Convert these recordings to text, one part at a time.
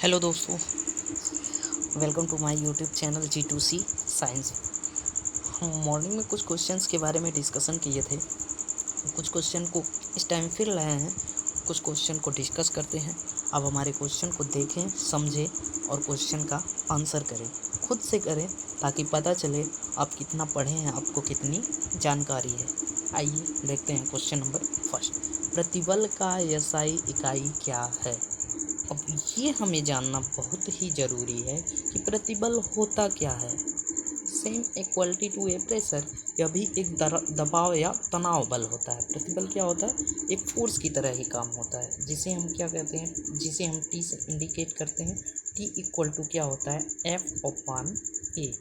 Hello दोस्तों, welcome to my YouTube channel G2C science. हम morning में कुछ क्वेश्चंस के बारे में डिस्कशन किए थे। कुछ क्वेश्चन को इस टाइम फिर लाए हैं, कुछ क्वेश्चन को डिस्कस करते हैं। अब हमारे क्वेश्चन को देखें, समझें और क्वेश्चन का आंसर करें, खुद से करें, ताकि पता चले आप कितना पढ़े हैं, आपको कितनी जानकारी है। आइए देखते हैं क्वेश्चन नंबर फर्स्ट। प्रतिबल का एसआई इकाई क्या है? अब ये हमें जानना बहुत ही ज़रूरी है कि प्रतिबल होता क्या है। Same equality to a pressure, यह भी एक दबाव या तनाव बल होता है। प्रतिबल क्या होता है? एक फोर्स की तरह ही काम होता है, जिसे हम क्या कहते हैं, जिसे हम टी से इंडिकेट करते हैं। टी इक्वल टू क्या होता है? एफ अपान ए,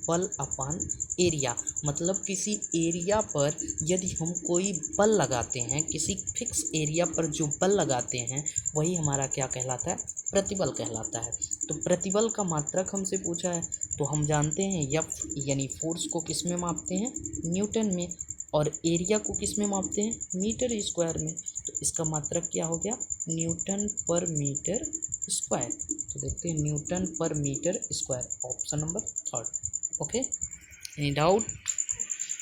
बल अपान एरिया। मतलब किसी एरिया पर यदि हम कोई बल लगाते हैं, किसी फिक्स एरिया पर जो बल लगाते हैं, वही हमारा क्या कहलाता है? प्रतिबल कहलाता है। तो प्रतिबल का मात्रक हमसे पूछा है, तो हम जानते हैं एफ यानी फोर्स को किस में मापते हैं? न्यूटन में। और एरिया को किस में मापते हैं? मीटर स्क्वायर में। तो इसका मात्रक क्या हो गया? न्यूटन पर मीटर स्क्वायर। तो देखते हैं न्यूटन पर metre square, option number third. Okay, any doubt?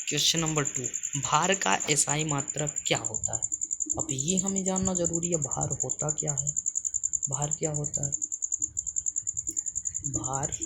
Question number 2, भार का एसआई मात्रक क्या होता है? अब ये हमें जानना जरूरी है, भार होता क्या है। भार क्या होता है? भार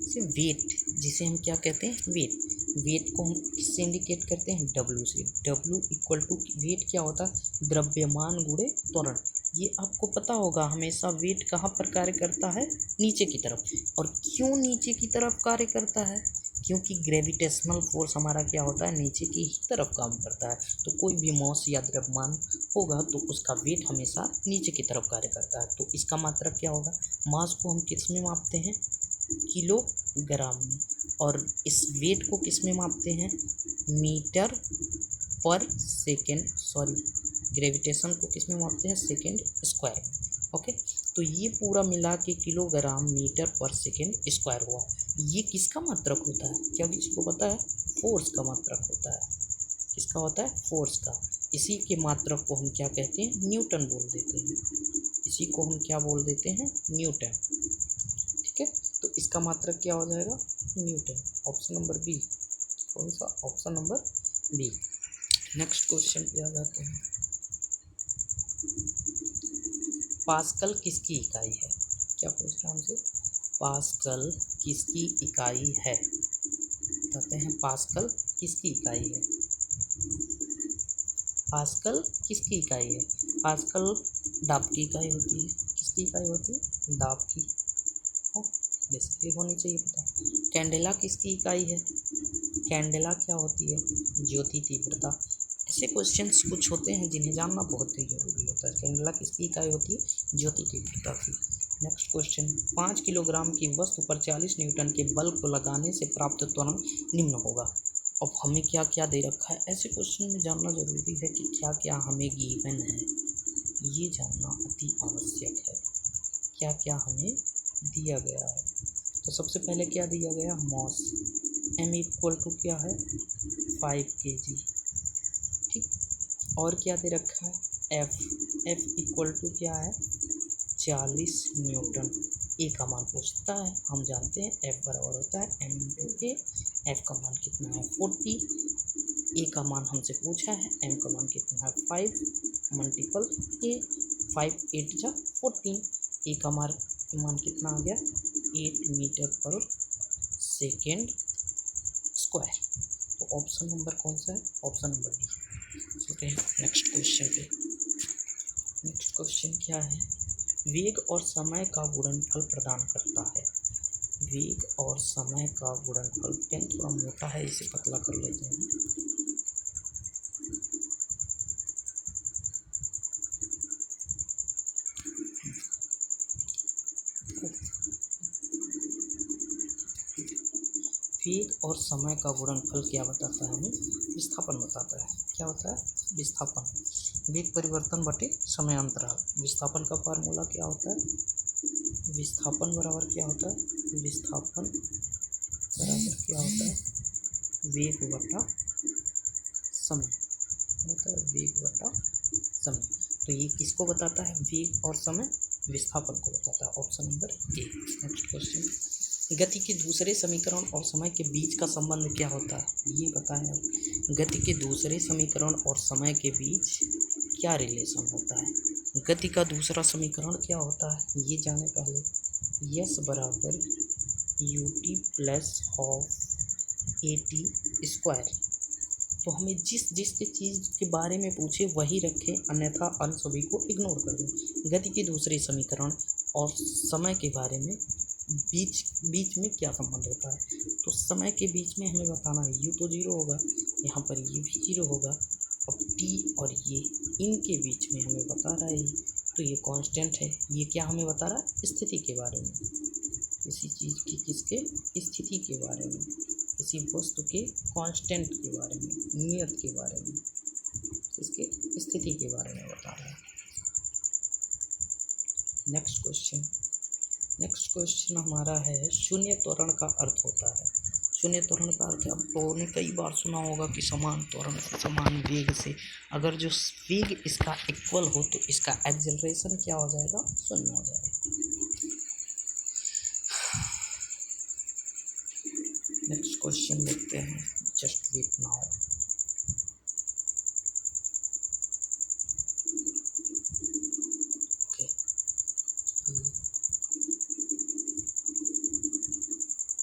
से वेट, जिसे हम क्या कहते हैं? वेट। वेट को हम किससे इंडिकेट करते हैं? डब्ल्यू से। डब्ल्यू इक्वल टू वेट क्या होता है? द्रव्यमान गुणे त्वरण। ये आपको पता होगा, हमेशा वेट कहाँ पर कार्य करता है? नीचे की तरफ। और क्यों नीचे की तरफ कार्य करता है? क्योंकि ग्रेविटेशनल फोर्स हमारा क्या होता है? नीचे की ही तरफ काम करता है। तो कोई भी मास या द्रव्यमान होगा तो उसका वेट हमेशा नीचे की तरफ कार्य करता है। तो इसका मात्रक क्या होगा? मास को हम किस में मापते हैं? किलोग्राम में। और इस वेट को किस में मापते हैं? मीटर पर सेकेंड, सॉरी, ग्रेविटेशन को किस में मापते हैं? सेकेंड स्क्वायर में। ओके, तो ये पूरा मिला के किलोग्राम मीटर पर सेकेंड स्क्वायर हुआ। ये किसका मात्रक होता है? क्या किसी को पता है? फोर्स का मात्रक होता है। किसका होता है? फोर्स का। इसी के मात्रक को हम क्या कहते हैं? न्यूटन बोल देते हैं। इसी को हम क्या बोल देते हैं? न्यूटन। ठीक है, तो इसका मात्रक क्या हो जाएगा? न्यूटन। Option number B. कौन सा? Option number B. Next question पे आ जाते हैं। पास्कल किसकी इकाई है? क्या पूछ रहा है हमसे? पास्कल किसकी इकाई है? कहते हैं पास्कल किसकी इकाई है? पास्कल किसकी इकाई है? पास्कल दाब की इकाई होती है। किसकी इकाई होती है? दाब की। बेसिकली होनी चाहिए पता। कैंडेला किसकी इकाई है? कैंडेला क्या होती है? ज्योति तीव्रता। ऐसे क्वेश्चंस कुछ होते हैं जिन्हें जानना बहुत ही जरूरी होता है। कैंडेला किसकी इकाई होती है? ज्योति तीव्रता की। नेक्स्ट क्वेश्चन, 5 किलोग्राम की वस्तु पर 40 न्यूटन के बल को लगाने से प्राप्त त्वरण निम्न होगा। अब हमें क्या क्या दे रखा है? ऐसे क्वेश्चन में जानना जरूरी है कि क्या क्या हमें गिवन है, ये जानना अति आवश्यक है। क्या क्या हमें दिया गया है? तो सबसे पहले क्या दिया गया? मॉस। m इक्वल टू क्या है? 5 kg। ठीक, और क्या दे रखा है? f। f इक्वल टू क्या है? 40 न्यूटन। ए का मान पूछता है, हम जानते हैं f बराबर होता है m इंटू ए। f का मान कितना है? 40। ए का मान हमसे पूछा है, m का मान कितना है? 5 मल्टीपल ए। 5 8 जा 14। ए का मान कितना आ गया? 8 मीटर पर सेकेंड स्क्वायर। तो ऑप्शन नंबर कौन सा है? Option number D. चलते हैं नेक्स्ट क्वेश्चन पे। नेक्स्ट क्वेश्चन क्या है? वेग और समय का गुणनफल प्रदान करता है। वेग और समय का गुणनफल। पेन थोड़ा मोटा है, इसे पतला कर लेते हैं। वेग और समय का गुणनफल क्या बताता है हमें? विस्थापन बताता है। क्या होता है? विस्थापन। वेग परिवर्तन बटे समय अंतराल। विस्थापन का फार्मूला क्या होता है? विस्थापन बराबर क्या होता है? विस्थापन बराबर क्या होता है? वेग बटा समय होता है। वेग बटा समय। तो ये किसको बताता है? वेग और समय विस्थापन को बताता है। Option number A. Next question, गति के दूसरे समीकरण और समय के बीच का संबंध क्या होता है, ये बताएं आप। गति के दूसरे समीकरण और समय के बीच क्या रिलेशन होता है। गति का दूसरा समीकरण क्या होता है, ये जाने पहले। यस बराबर U T plus half A T square. तो हमें जिस जिस चीज़ के बारे में पूछे वही रखें, अन्यथा अन्य सभी को इग्नोर कर दें। गति के दूसरे समीकरण और समय के बारे में बीच में क्या संबंध होता है, तो समय के बीच में हमें बताना है। यू तो जीरो होगा, यहाँ पर ये भी जीरो होगा। अब टी और ये इनके बीच में हमें बता रहा है, तो ये कांस्टेंट है। ये क्या हमें बता रहा है, स्थिति के बारे में, किसी चीज़ की किसके स्थिति के बारे में, किसी वस्तु के कांस्टेंट के बारे में, नियत के बारे में, इसके स्थिति के बारे में बता रहा है। नेक्स्ट क्वेश्चन हमारा है, शून्य त्वरण का अर्थ होता है। शून्य त्वरण का अर्थ आप लोगों ने कई बार सुना होगा कि समान त्वरण से, समान वेग से, अगर जो वेग इसका इक्वल हो तो इसका एक्सेलरेशन क्या हो जाएगा, शून्य हो जाएगा। नेक्स्ट क्वेश्चन देखते हैं, जस्ट वेट नाउ।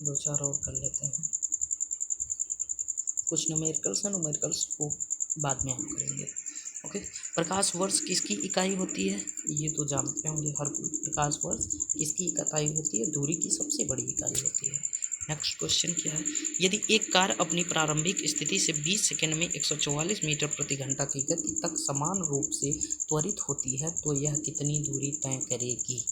दो चार और कर लेते हैं, कुछ न्यूमेरिकल्स को बाद में हम करेंगे। ओके, प्रकाश वर्ष किसकी इकाई होती है, ये तो जानते होंगे हर कोई। प्रकाश वर्ष किसकी इकाई होती है, दूरी की सबसे बड़ी इकाई होती है। नेक्स्ट क्वेश्चन क्या है, यदि एक कार अपनी प्रारंभिक स्थिति से 20 सेकंड में 144 मीटर प्रति घंटा की गति तक समान रूप से त्वरित होती है तो यह कितनी दूरी तय करेगी।